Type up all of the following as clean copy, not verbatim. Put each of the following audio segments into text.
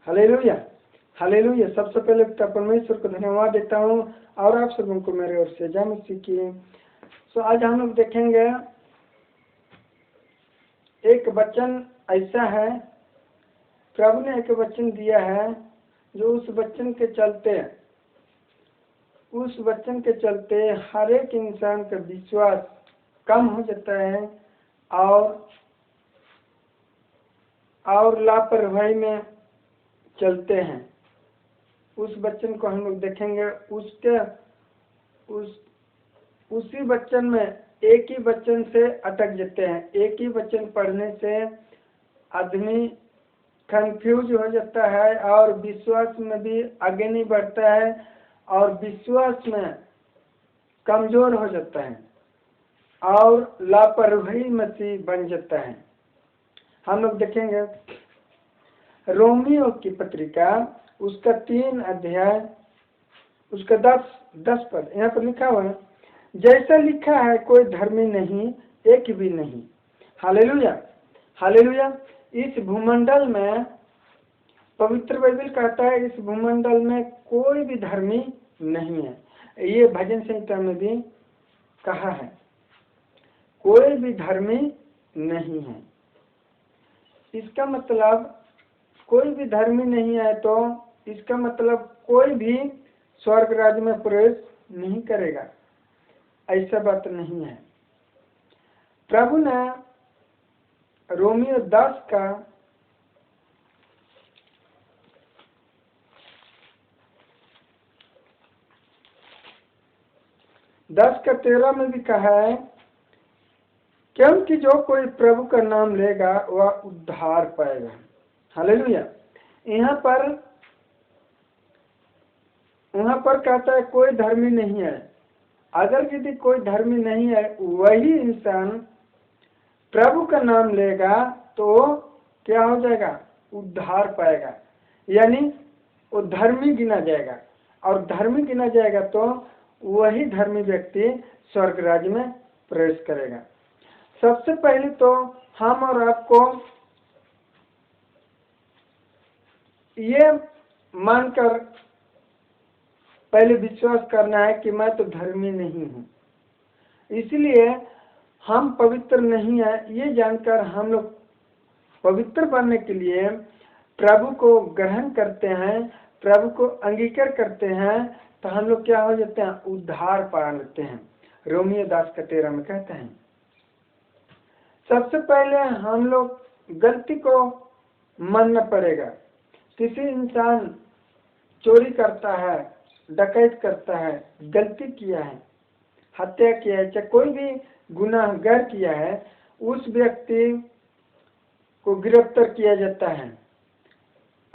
Hallelujah, hallelujah. सबसे पहले पिता परमेश्वर को धन्यवाद देता हूँ और आप सबों को मेरे ओर से जय मसीह की। तो आज हम लोग देखेंगे एक वचन ऐसा है, प्रभु ने एक वचन दिया है जो उस वचन के चलते हर एक इंसान का विश्वास कम हो जाता है और लापरवाही में चलते हैं। उस वचन को हम लोग देखेंगे। उसी वचन में एक ही वचन से अटक जाते हैं। एक ही वचन पढ़ने से आदमी कंफ्यूज हो जाता है और विश्वास में भी आगे नहीं बढ़ता है और विश्वास में कमजोर हो जाता है और लापरवाही मसीह बन जाता है। हम लोग देखेंगे रोमियो की पत्रिका उसका 3 अध्याय उसका 10 पद। यहाँ पर लिखा हुआ है, जैसा लिखा है कोई धर्मी नहीं, एक भी नहीं। Hallelujah, hallelujah. इस भूमंडल में पवित्र बाइबल कहता है इस भूमंडल में कोई भी धर्मी नहीं है। ये भजन संहिता में भी कहा है, कोई भी धर्मी नहीं है। इसका मतलब कोई भी धर्मी नहीं है तो इसका मतलब कोई भी स्वर्ग राज्य में प्रवेश नहीं करेगा, ऐसा बात नहीं है। प्रभु ने रोमियो 10 का 13 में भी कहा है, क्योंकि जो कोई प्रभु का नाम लेगा वह उद्धार पाएगा। हालेलुया। वहां पर कहता है कोई धर्मी नहीं है। अगर यदि कोई धर्मी नहीं है वही इंसान प्रभु का नाम लेगा तो क्या हो जाएगा, उद्धार पाएगा, यानी वो धर्मी गिना जाएगा। और धर्मी गिना जाएगा तो वही धर्मी व्यक्ति स्वर्ग राज्य में प्रवेश करेगा। सबसे पहले तो हम और आपको ये मानकर पहले विश्वास करना है कि मैं तो धर्मी नहीं हूँ, इसलिए हम पवित्र नहीं है। ये जानकर हम लोग पवित्र बनने के लिए प्रभु को ग्रहण करते हैं, प्रभु को अंगीकार करते हैं, तो हम लोग क्या हो जाते हैं, उद्धार पा लेते हैं। रोमियो 10 का 13 में कहते हैं। सबसे पहले हम लोग गलती को मानना पड़ेगा। किसी इंसान चोरी करता है, डकैत करता है, गलती किया है, हत्या किया है, चाहे कोई भी गुनाहगार किया है, उस व्यक्ति को गिरफ्तार किया जाता है।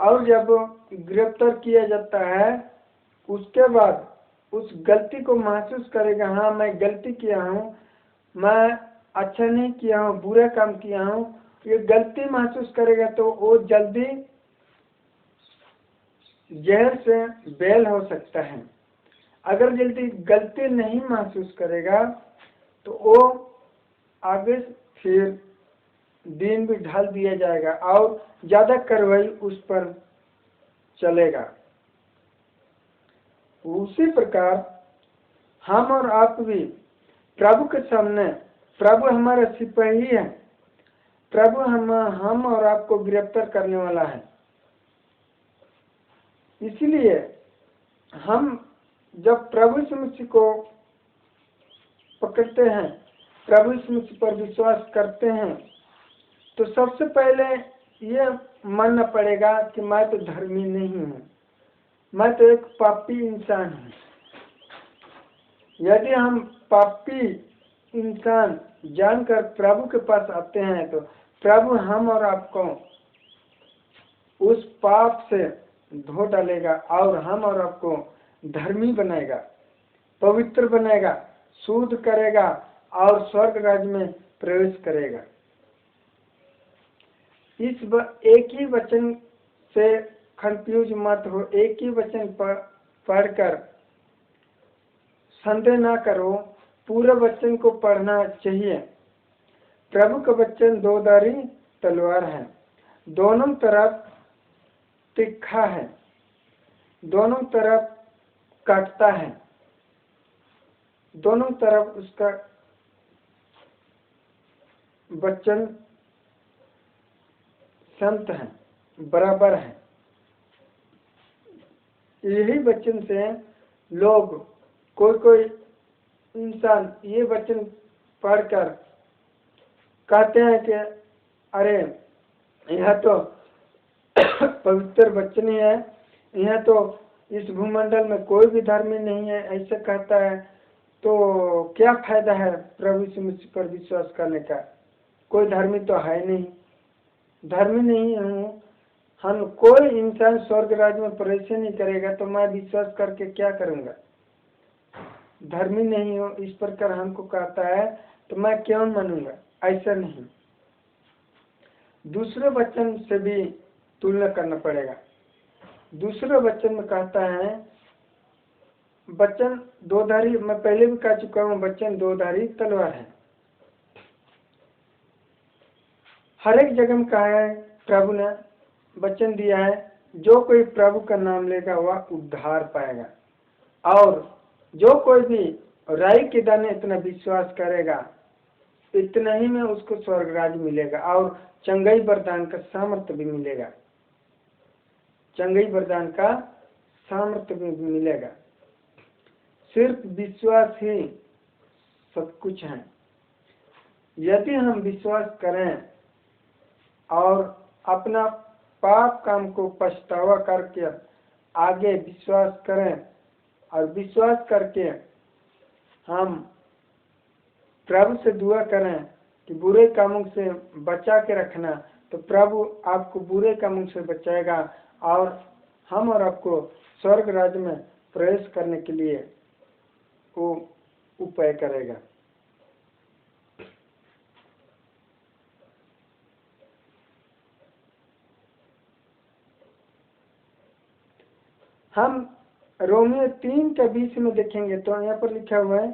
और जब गिरफ्तार किया जाता है उसके बाद उस गलती को महसूस करेगा, हाँ मैं गलती किया हूँ, मैं अच्छा नहीं किया हूँ, बुरा काम किया हूँ, ये गलती महसूस करेगा तो वो जल्दी जेल से बेल हो सकता है। अगर जल्दी गलती नहीं महसूस करेगा तो वो आगे फिर दिन भी ढाल दिया जाएगा और ज्यादा कार्रवाई उस पर चलेगा। उसी प्रकार हम और आप भी प्रभु के सामने, प्रभु हमारा सिपाही है, प्रभु हम और आपको गिरफ्तार करने वाला है। इसलिए हम जब प्रभु यीशु मसीह को पकड़ते हैं, प्रभु यीशु मसीह पर विश्वास करते हैं, तो सबसे पहले ये मानना पड़ेगा कि मैं तो धर्मी नहीं हूँ, मैं तो एक पापी इंसान हूँ। यदि हम पापी इंसान जानकर प्रभु के पास आते हैं तो प्रभु हम और आपको उस पाप से धो डालेगा और हम और आपको धर्मी बनाएगा, पवित्र बनाएगा, शुद्ध करेगा और स्वर्ग राज्य में प्रवेश करेगा। एक ही वचन से कंफ्यूज मत हो, एक ही वचन पढ़कर संदेह ना करो, पूरे वचन को पढ़ना चाहिए। प्रभु का वचन 2 धारी तलवार है, दोनों तरफ तीखा है, दोनों तरफ काटता है, दोनों तरफ उसका वचन संत है, बराबर है। यही वचन से लोग, कोई इंसान ये वचन पढ़कर कहते हैं कि अरे यह तो पवित्र वचन ही है, यह तो इस भूमंडल में कोई भी धर्मी नहीं है, ऐसे कहता है, तो क्या फायदा है प्रभु यीशु मसीह पर विश्वास करने का, कोई धर्मी तो है नहीं, धर्मी नहीं हूँ हम, कोई इंसान स्वर्ग राज्य में प्रवेश नहीं करेगा, तो मैं विश्वास करके क्या करूँगा, धर्मी नहीं हो इस प्रकार हमको कहता है, तो मैं क्यों मानूंगा। ऐसा नहीं, दूसरे वचन से भी तुलना करना पड़ेगा। दूसरे वचन में कहता है, वचन दोधारी, मैं पहले भी कह चुका हूँ, वचन दोधारी तलवार है। हर एक जगह में कहा है, प्रभु ने वचन दिया है, जो कोई प्रभु का नाम लेगा वह उद्धार पाएगा, और जो कोई भी राई के दाने इतना विश्वास करेगा, इतना ही में उसको स्वर्ग राज्य मिलेगा, और चंगाई वरदान का सामर्थ्य भी मिलेगा, चंगाई वरदान का सामर्थ्य भी मिलेगा। सिर्फ विश्वास ही सब कुछ है। यदि हम विश्वास करें और अपना पाप काम को पछतावा करके आगे विश्वास करें, और विश्वास करके हम प्रभु से दुआ करें कि बुरे कामों से बचा के रखना, तो प्रभु आपको बुरे कामों से बचाएगा, और हम और आपको स्वर्ग राज्य में प्रवेश करने के लिए वो उपाय करेगा। हम रोमियो 3:20 में देखेंगे, तो यहाँ पर लिखा हुआ है,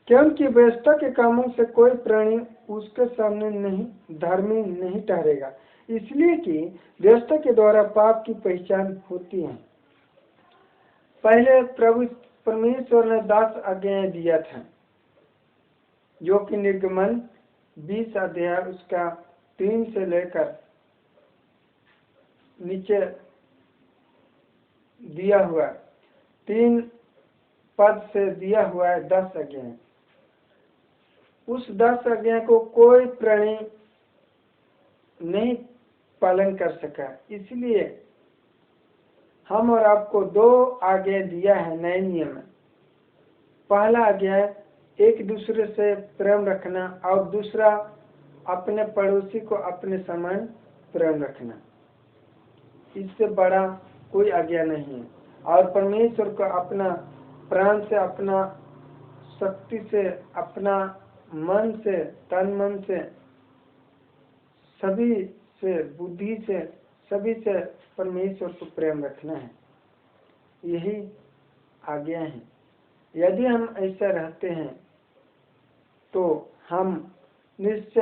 क्योंकि व्यवस्था के कामों से कोई प्राणी उसके सामने नहीं धर्मी नहीं ठहरेगा, इसलिए कि व्यवस्था के द्वारा पाप की पहचान होती है। पहले प्रभु परमेश्वर ने 10 आज्ञाएं दिया था, जो कि निर्गमन 20 अध्याय उसका 3 से लेकर नीचे दिया हुआ 3 पद से दिया हुआ है 10 आज्ञाएं। उस 10 आज्ञा को कोई प्राणी नहीं पालन कर सका, इसलिए हम और आपको 2 आज्ञा दिया है नए नियम में। पहला आज्ञा एक दूसरे से प्रेम रखना, और दूसरा अपने पड़ोसी को अपने समान प्रेम रखना। इससे बड़ा कोई आज्ञा नहीं है। और परमेश्वर को अपना प्राण से, अपना शक्ति से, अपना मन से, तन मन से, सभी से, बुद्धि से, सभी से परमेश्वर को प्रेम रखना है। यही आज्ञा है। यदि हम ऐसा रहते हैं तो हम निश्चय